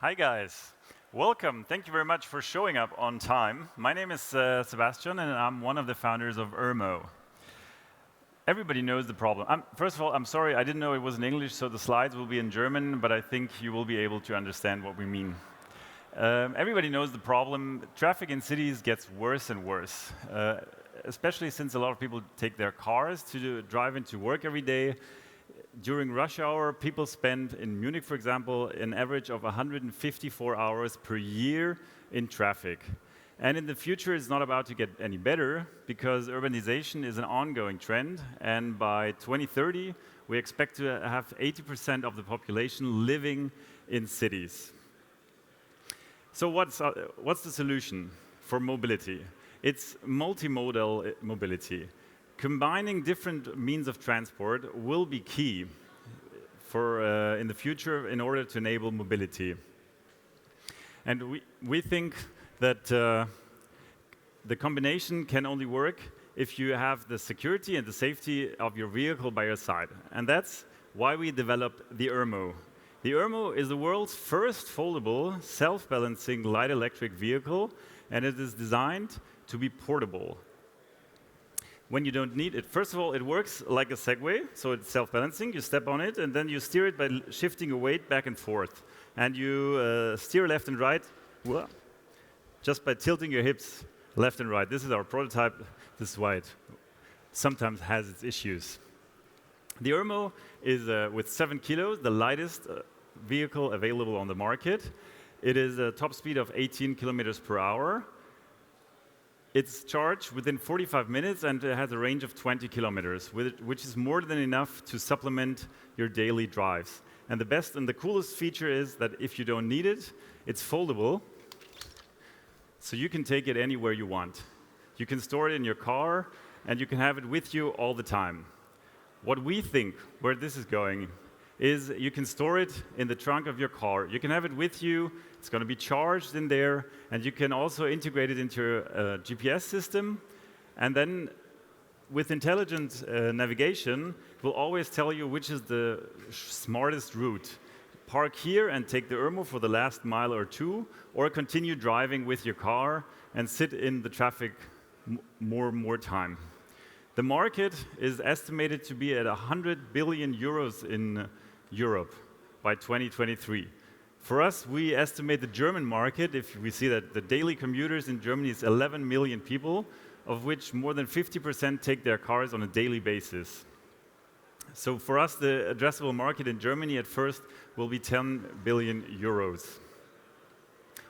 Hi guys, welcome. Thank you very much for showing up on time. My name is Sebastian and I'm one of the founders of UrmO. Everybody knows the problem. First of all, I'm sorry, I didn't know it was in English, so the slides will be in German, but I think you will be able to understand what we mean. Everybody knows the problem. Traffic in cities gets worse and worse, especially since a lot of people take their cars to drive into work every day. During rush hour, people spend, in Munich for example, an average of 154 hours per year in traffic. And in the future, it's not about to get any better, because urbanization is an ongoing trend, and by 2030, we expect to have 80% of the population living in cities. So what's the solution for mobility? It's multimodal mobility. Combining different means of transport will be key for in the future in order to enable mobility. And we think that the combination can only work if you have the security and the safety of your vehicle by your side. And that's why we developed the UrmO. The UrmO is the world's first foldable, self-balancing light electric vehicle, and it is designed to be portable. When you don't need it, first of all, it works like a Segway, so it's self-balancing. You step on it, and then you steer it by shifting your weight back and forth. And you steer left and right, just by tilting your hips left and right. This is our prototype. This is why it sometimes has its issues. The UrmO is, with 7 kilos, the lightest vehicle available on the market. It is a top speed of 18 kilometers per hour. It's charged within 45 minutes and it has a range of 20 kilometers, which is more than enough to supplement your daily drives. And the best and the coolest feature is that if you don't need it, it's foldable, so you can take it anywhere you want. You can store it in your car, and you can have it with you all the time. What we think, where this is going, is you can store it in the trunk of your car. You can have it with you, it's going to be charged in there, and you can also integrate it into your GPS system. And then with intelligent navigation, it will always tell you which is the smartest route. Park here and take the UrmO for the last mile or two, or continue driving with your car and sit in the traffic more time. The market is estimated to be at 100 billion euros in Europe by 2023. For us, we estimate the German market, if we see that the daily commuters in Germany is 11 million people, of which more than 50% take their cars on a daily basis. So for us, the addressable market in Germany at first will be 10 billion euros.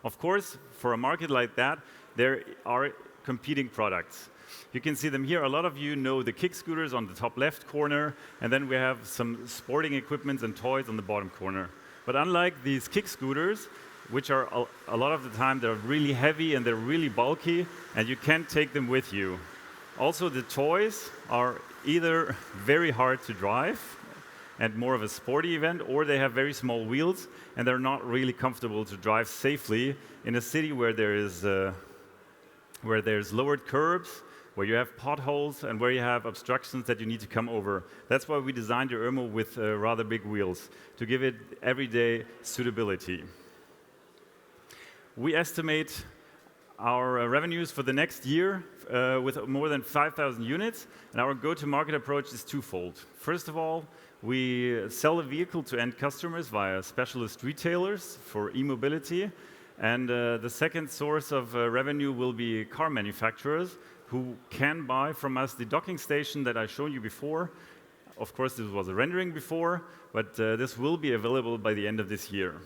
Of course, for a market like that, there are competing products. You can see them here. A lot of you know the kick scooters on the top left corner, and then we have some sporting equipment and toys on the bottom corner. But unlike these kick scooters, which are a lot of the time they're really heavy and they're really bulky, and you can't take them with you. Also, the toys are either very hard to drive and more of a sporty event, or they have very small wheels and they're not really comfortable to drive safely in a city where there's lowered curbs, where you have potholes, and where you have obstructions that you need to come over. That's why we designed your UrmO with rather big wheels, to give it everyday suitability. We estimate our revenues for the next year with more than 5,000 units, and our go-to-market approach is twofold. First of all, we sell the vehicle to end customers via specialist retailers for e-mobility, and the second source of revenue will be car manufacturers who can buy from us the docking station that I showed you before. Of course, this was a rendering before, but this will be available by the end of this year.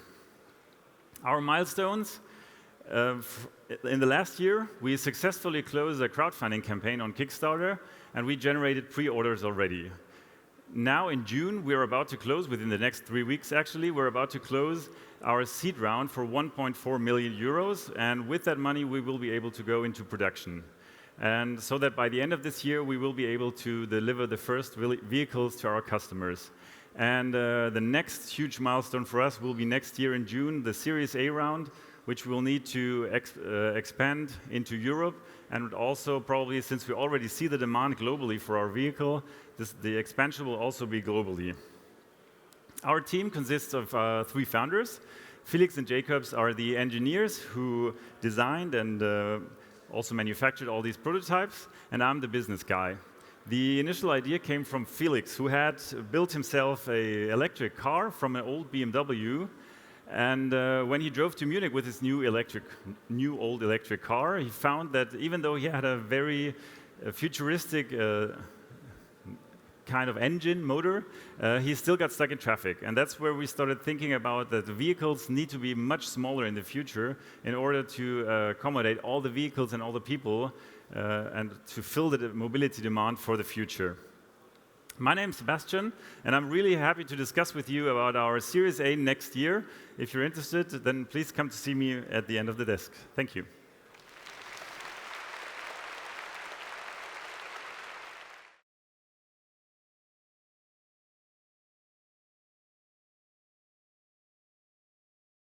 Our milestones. In the last year, we successfully closed a crowdfunding campaign on Kickstarter, and we generated pre-orders already. Now in June, we're about to close, within the next 3 weeks actually, we're about to close our seed round for 1.4 million euros, and with that money, we will be able to go into production. And so that by the end of this year, we will be able to deliver the first vehicles to our customers. And the next huge milestone for us will be next year in June, the Series A round, which we'll need to expand into Europe, and also probably, since we already see the demand globally for our vehicle, the expansion will also be globally. Our team consists of 3 founders. Felix and Jacobs are the engineers who designed and also manufactured all these prototypes, and I'm the business guy. The initial idea came from Felix, who had built himself an electric car from an old BMW. And when he drove to Munich with his new old electric car, he found that even though he had a very futuristic kind of engine, motor, he still got stuck in traffic. And that's where we started thinking about that the vehicles need to be much smaller in the future in order to accommodate all the vehicles and all the people and to fill the mobility demand for the future. My name is Sebastian, and I'm really happy to discuss with you about our Series A next year. If you're interested, then please come to see me at the end of the desk. Thank you.